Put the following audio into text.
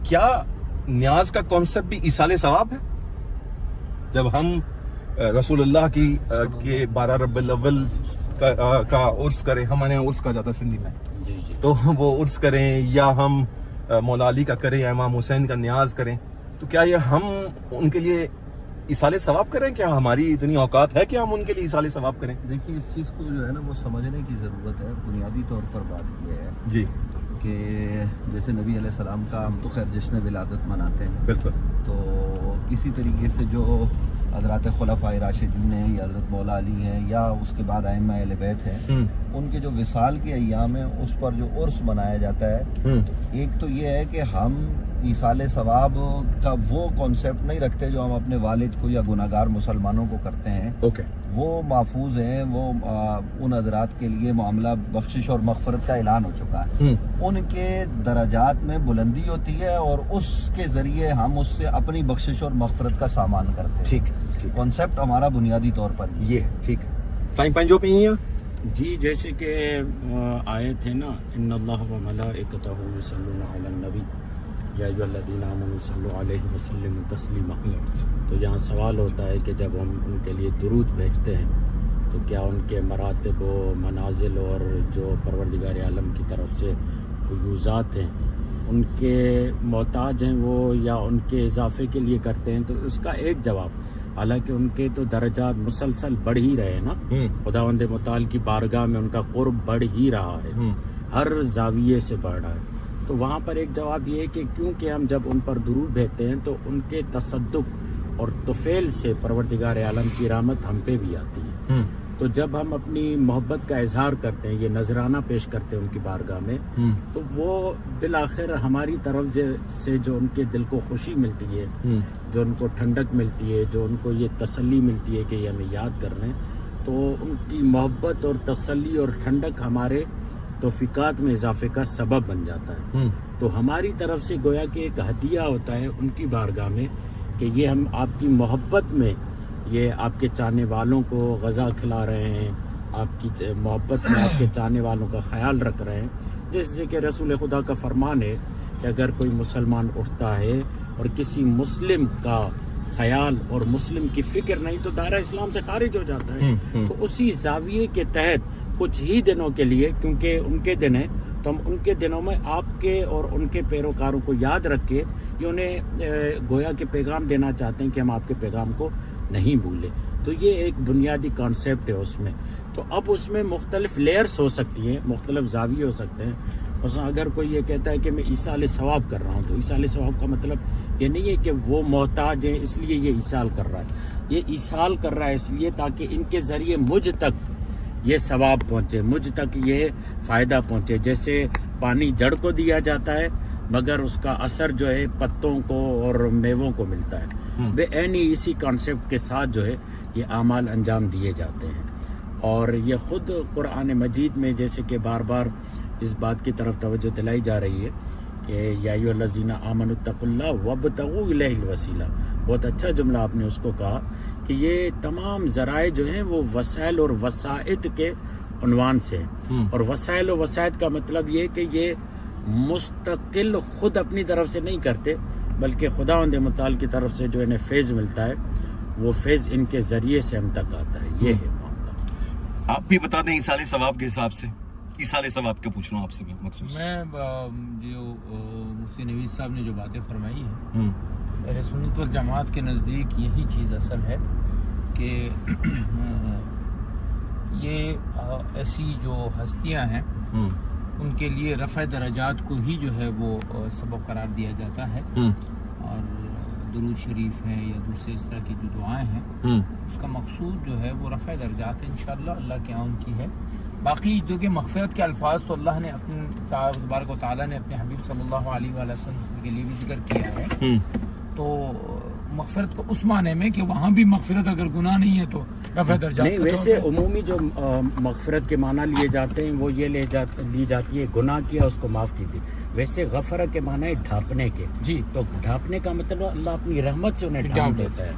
کیا نیاز کا کانسیپٹ بھی ایصال ثواب ہے؟ جب ہم رسول اللہ کی کے 12 ربیع الاول کا عرس کریں، ہمارے عرس کا جاتا سندھی میں، تو وہ عرس کریں، یا ہم مولا علی کا کریں یا امام حسین کا نیاز کریں، تو کیا یہ ہم ان کے لیے ایصال ثواب کریں؟ کیا ہماری اتنی اوقات ہے کہ ہم ان کے لیے ایصال ثواب کریں؟ دیکھیے، اس چیز کو جو ہے نا وہ سمجھنے کی ضرورت ہے. بنیادی طور پر بات یہ ہے جی کہ جیسے نبی علیہ السلام کا ہم تو خیر جشن ولادت مناتے ہیں، بالکل. تو اسی طریقے سے جو حضرات خلفائے راشدین ہیں یا حضرت مولا علی ہیں یا اس کے بعد ائمہ اہل بیت ہیں، ان کے جو وصال کے ایام ہیں اس پر جو عرس منایا جاتا ہے، تو ایک تو یہ ہے کہ ہم ایصال ثواب کا وہ کانسیپٹ نہیں رکھتے جو ہم اپنے والد کو یا گناہگار مسلمانوں کو کرتے ہیں. اوکے. وہ محفوظ ہیں، وہ ان حضرات کے لیے معاملہ بخشش اور مغفرت کا اعلان ہو چکا ہے. ان کے درجات میں بلندی ہوتی ہے اور اس کے ذریعے ہم اس سے اپنی بخشش اور مغفرت کا سامان کرتے ہیں. ٹھیک. کانسیپٹ ہمارا بنیادی طور پر یہ ٹھیک. فائن پائن جو پی جی، جیسے کہ آیت ہے نا، ان اللہ و ملائکتہ یصلون علی النبی یا ایھا الذین آمنوا صلوا علیہ وسلموا تسلیما. تو یہاں سوال ہوتا ہے کہ جب ہم ان کے لیے درود بھیجتے ہیں تو کیا ان کے مراتب و منازل اور جو پروردگار عالم کی طرف سے فیوضات ہیں ان کے محتاج ہیں وہ، یا ان کے اضافے کے لیے کرتے ہیں؟ تو اس کا ایک جواب، حالانکہ ان کے تو درجات مسلسل بڑھ ہی رہے نا، خداوند متعال کی بارگاہ میں ان کا قرب بڑھ ہی رہا ہے، ہر زاویے سے بڑھ رہا ہے. تو وہاں پر ایک جواب یہ ہے کہ کیونکہ ہم جب ان پر درود بھیجتے ہیں تو ان کے تصدق اور طفیل سے پروردگار عالم کی رحمت ہم پہ بھی آتی ہے. تو جب ہم اپنی محبت کا اظہار کرتے ہیں، یہ نذرانہ پیش کرتے ہیں ان کی بارگاہ میں، تو وہ بالآخر ہماری طرف سے جو ان کے دل کو خوشی ملتی ہے، جو ان کو ٹھنڈک ملتی ہے، جو ان کو یہ تسلی ملتی ہے کہ یہ ہمیں یاد کر رہے ہیں، تو ان کی محبت اور تسلی اور ٹھنڈک ہمارے توفیقات میں اضافے کا سبب بن جاتا ہے. تو ہماری طرف سے گویا کہ ایک ہدیہ ہوتا ہے ان کی بارگاہ میں کہ یہ ہم آپ کی محبت میں، یہ آپ کے چاہنے والوں کو غذا کھلا رہے ہیں، آپ کی محبت میں آپ کے چاہنے والوں کا خیال رکھ رہے ہیں. جیسے کہ رسول خدا کا فرمان ہے کہ اگر کوئی مسلمان اٹھتا ہے اور کسی مسلم کا خیال اور مسلم کی فکر نہیں تو دائرہ اسلام سے خارج ہو جاتا ہے. تو اسی زاویے کے تحت کچھ ہی دنوں کے لیے، کیونکہ ان کے دن ہیں، تو ہم ان کے دنوں میں آپ کے اور ان کے پیروکاروں کو یاد رکھ کے یہ انہیں گویا کہ پیغام دینا چاہتے ہیں کہ ہم آپ کے پیغام کو نہیں بھولیں. تو یہ ایک بنیادی کانسیپٹ ہے اس میں. تو اب اس میں مختلف لیئرز ہو سکتی ہیں، مختلف زاویے ہو سکتے ہیں. مثلا اگر کوئی یہ کہتا ہے کہ میں ایصال ثواب کر رہا ہوں، تو ایصال ثواب کا مطلب یہ نہیں ہے کہ وہ محتاج ہیں اس لیے یہ ایصال کر رہا ہے. یہ ایصال کر رہا ہے اس لیے تاکہ ان کے ذریعے مجھ تک یہ ثواب پہنچے، مجھ تک یہ فائدہ پہنچے. جیسے پانی جڑ کو دیا جاتا ہے مگر اس کا اثر جو ہے پتوں کو اور میووں کو ملتا ہے. بے عینی اسی کانسیپٹ کے ساتھ جو ہے یہ اعمال انجام دیے جاتے ہیں. اور یہ خود قرآن مجید میں جیسے کہ بار بار اس بات کی طرف توجہ دلائی جا رہی ہے کہ یا ایھا الذین آمنوا اتقوا اللہ وابتغوا الیہ الوسیلہ. بہت اچھا جملہ آپ نے اس کو کہا کہ یہ تمام ذرائع جو ہیں وہ وسائل اور وسائط کے عنوان سے ہیں. اور وسائل و وسائط کا مطلب یہ کہ یہ مستقل خود اپنی طرف سے نہیں کرتے، بلکہ خداوند متعال کی طرف سے جو انہیں فیض ملتا ہے وہ فیض ان کے ذریعے سے ہم تک آتا ہے. یہ ہے معاملہ. آپ بھی بتا دیں ایصال ثواب کے حساب سے، ایصال ثواب کے پوچھ رہا ہوں آپ سے مخصوص. میں جو مفتی نوید صاحب نے جو باتیں فرمائی ہیں، اہل سنت والجماعت کے نزدیک یہی چیز اصل ہے کہ یہ ایسی جو ہستیاں ہیں ان کے لیے رفع درجات کو ہی جو ہے وہ سبب قرار دیا جاتا ہے. اور درود شریف ہے یا دوسرے اس طرح کی جو دعائیں ہیں اس کا مقصود جو ہے وہ رفع درجات انشاءاللہ اللہ کے یہاں ان کی ہے. باقی جو کہ مغفرت کے الفاظ تو اللہ نے اپنے تبارک و تعالیٰ نے اپنے حبیب صلی اللہ علیہ وآلہ وسلم کے لیے بھی ذکر کیا ہے. تو مغفرت کو اس معنی میں کہ وہاں بھی مغفرت اگر گناہ نہیں ہے تو رفع درجات نہیں. ویسے عمومی جو مغفرت کے معنی لیے جاتے ہیں وہ یہ لی جاتی ہے گناہ کیا اس کو معاف کیجیے. ویسے غفرہ کے معنی ہے ڈھانپنے کے. جی. تو ڈھانپنے کا مطلب اللہ اپنی رحمت سے انہیں ڈھانپ دیتا ہے.